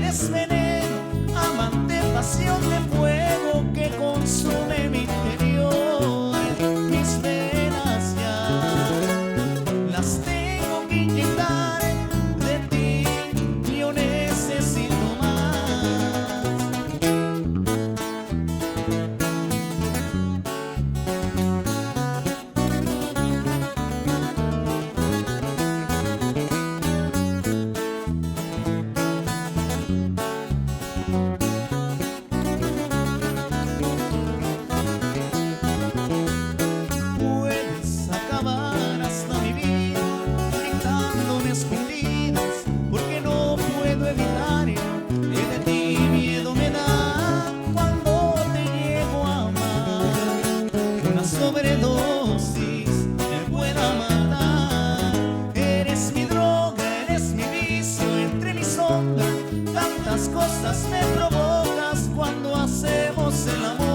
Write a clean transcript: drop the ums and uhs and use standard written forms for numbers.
eres veneno, amante, pasión de fuego que consume mi interior. Mis venas ya las tengo que inyectar, de ti yo necesito más. Puedes acabar hasta mi vida gritándome escondidas, porque no puedo evitar que de ti miedo me da cuando te llego a amar. Una sobredosis me pueda matar. Eres mi droga, eres mi vicio, entre mi sombra tantas cosas me provocas cuando hacemos el amor.